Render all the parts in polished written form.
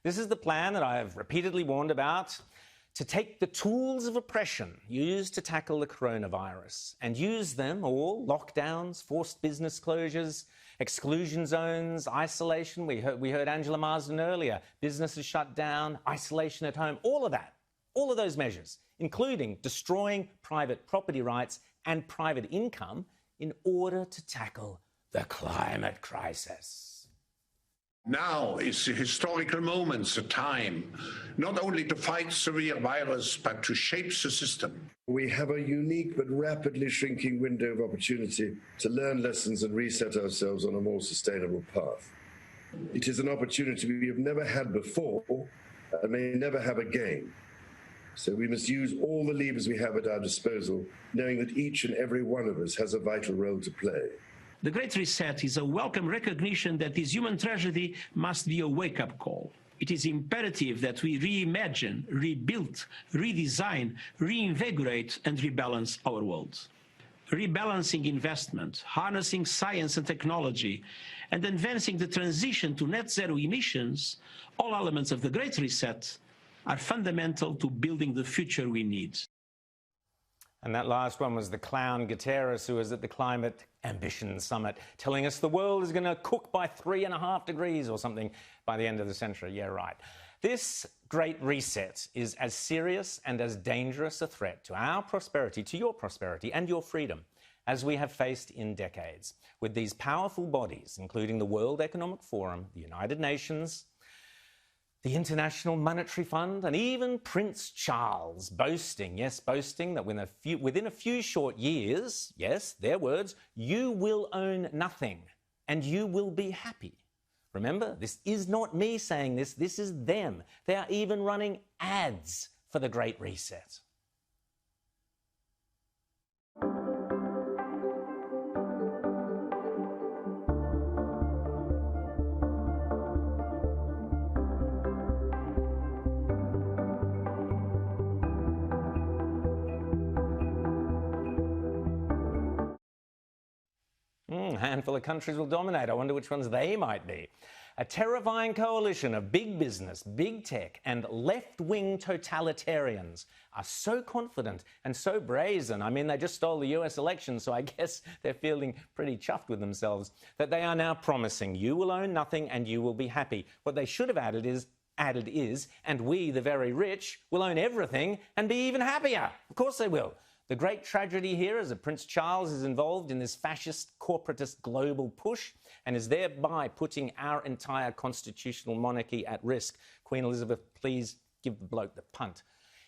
This is the plan that I have repeatedly warned about, to take the tools of oppression used to tackle the coronavirus and use them all, lockdowns, forced business closures, exclusion zones, isolation. We heard Angela Marsden earlier, businesses shut down, isolation at home, all of that, all of those measures, including destroying private property rights and private income in order to tackle the climate crisis. Now is the historical moment, the time, not only to fight severe virus, but to shape the system. We have a unique but rapidly shrinking window of opportunity to learn lessons and reset ourselves on a more sustainable path. It is an opportunity we have never had before and may never have again. So we must use all the levers we have at our disposal, knowing that each and every one of us has a vital role to play. The Great Reset is a welcome recognition that this human tragedy must be a wake-up call. It is imperative that we reimagine, rebuild, redesign, reinvigorate and rebalance our world. Rebalancing investment, harnessing science and technology, and advancing the transition to net zero emissions, all elements of the Great Reset, are fundamental to building the future we need. And that last one was the clown Guterres, who was at the Climate Ambition Summit, telling us the world is going to cook by 3.5 degrees or something by the end of the century. Yeah, right. This Great Reset is as serious and as dangerous a threat to our prosperity, to your prosperity and your freedom, as we have faced in decades, with these powerful bodies, including the World Economic Forum, the United Nations, the International Monetary Fund, and even Prince Charles boasting, yes, boasting that within a few short years, yes, their words, you will own nothing and you will be happy. Remember, this is not me saying this, this is them. They are even running ads for the Great Reset. A handful of countries will dominate. I wonder which ones they might be. A terrifying coalition of big business, big tech and left-wing totalitarians are so confident and so brazen. I mean, they just stole the US election, so I guess they're feeling pretty chuffed with themselves, that they are now promising you will own nothing and you will be happy. What they should have added is, and we, the very rich, will own everything and be even happier. Of course they will. The great tragedy here is that Prince Charles is involved in this fascist, corporatist global push and is thereby putting our entire constitutional monarchy at risk. Queen Elizabeth, please give the bloke the punt.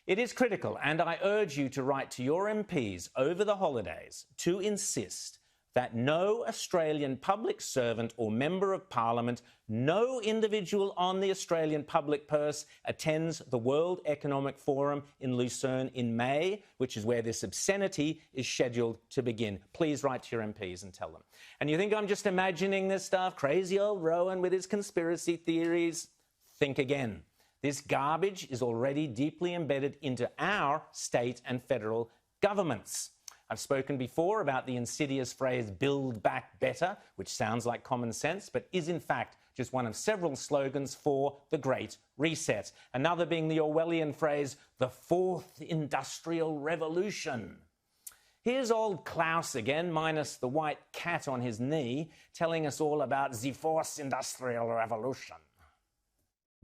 It is critical, and I urge you to write to your MPs over the holidays to insist that no Australian public servant or member of parliament, no individual on the Australian public purse attends the World Economic Forum in Lucerne in May, which is where this obscenity is scheduled to begin. Please write to your MPs and tell them. And you think I'm just imagining this stuff? Crazy old Rowan with his conspiracy theories? Think again. This garbage is already deeply embedded into our state and federal governments. I've spoken before about the insidious phrase, build back better, which sounds like common sense, but is in fact just one of several slogans for the Great Reset. Another being the Orwellian phrase, the fourth industrial revolution. Here's old Klaus again, minus the white cat on his knee, telling us all about the fourth industrial revolution.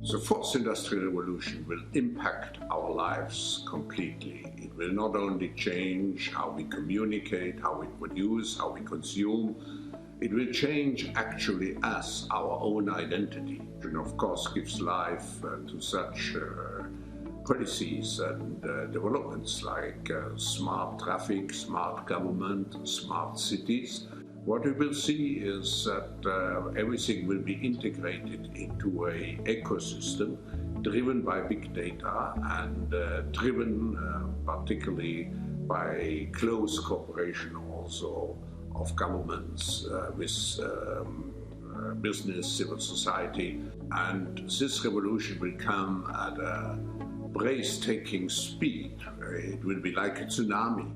The fourth industrial revolution will impact our lives completely. It will not only change how we communicate, how we produce, how we consume, it will change actually us, our own identity, and of course gives life to such policies and developments like smart traffic, smart government, smart cities. What we will see is that everything will be integrated into an ecosystem driven by big data and driven particularly by close cooperation also of governments with business, civil society. And this revolution will come at a breathtaking speed. It will be like a tsunami.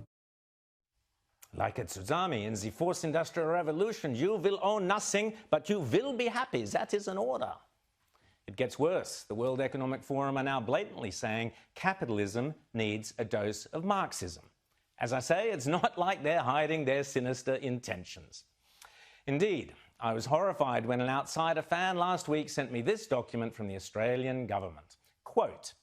Like a tsunami in the fourth industrial revolution, you will own nothing, but you will be happy. That is an order. It gets worse. The World Economic Forum are now blatantly saying capitalism needs a dose of Marxism. As I say, it's not like they're hiding their sinister intentions. Indeed, I was horrified when an outsider fan last week sent me this document from the Australian government. Quote,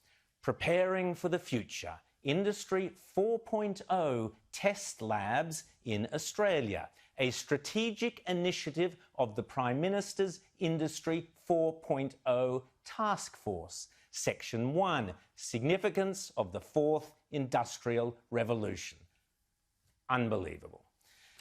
"Preparing for the future, Industry 4.0 test labs in Australia, a strategic initiative of the Prime Minister's Industry 4.0 Task Force. Section 1, Significance of the Fourth Industrial Revolution." Unbelievable.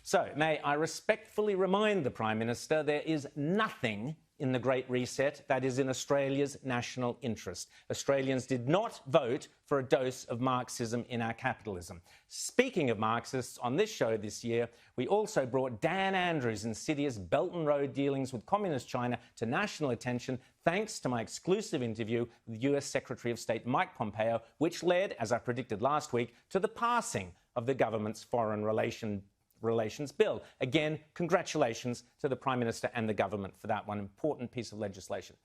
So, may I respectfully remind the Prime Minister there is nothing in the Great Reset that is in Australia's national interest. Australians did not vote for a dose of Marxism in our capitalism. Speaking of Marxists, on this show this year, we also brought Dan Andrews' insidious Belt and Road dealings with Communist China to national attention thanks to my exclusive interview with US Secretary of State Mike Pompeo, which led, as I predicted last week, to the passing of the government's Foreign Relations Bill. Again, congratulations to the Prime Minister and the government for that one important piece of legislation.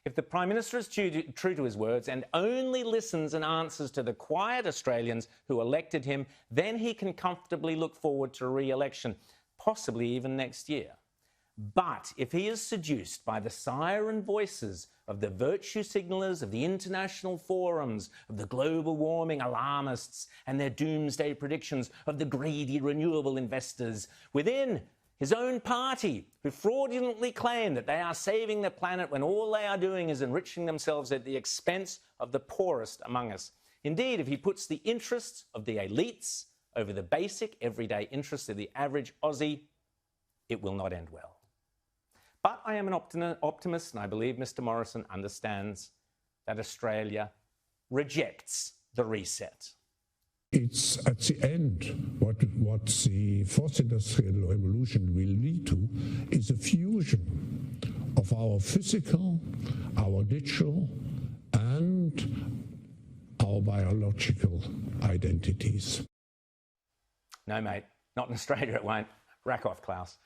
If the Prime Minister is true to his words and only listens and answers to the quiet Australians who elected him, then he can comfortably look forward to re-election, possibly even next year. But if he is seduced by the siren voices of the virtue signalers of the international forums, of the global warming alarmists and their doomsday predictions of the greedy renewable investors within his own party, who fraudulently claim that they are saving the planet when all they are doing is enriching themselves at the expense of the poorest among us. Indeed, if he puts the interests of the elites over the basic everyday interests of the average Aussie, it will not end well. But I am an optimist, and I believe Mr. Morrison understands that Australia rejects the reset. It's at the end what the fourth industrial revolution will lead to is a fusion of our physical, our digital, and our biological identities. No, mate, not in Australia it won't. Rack off, Klaus.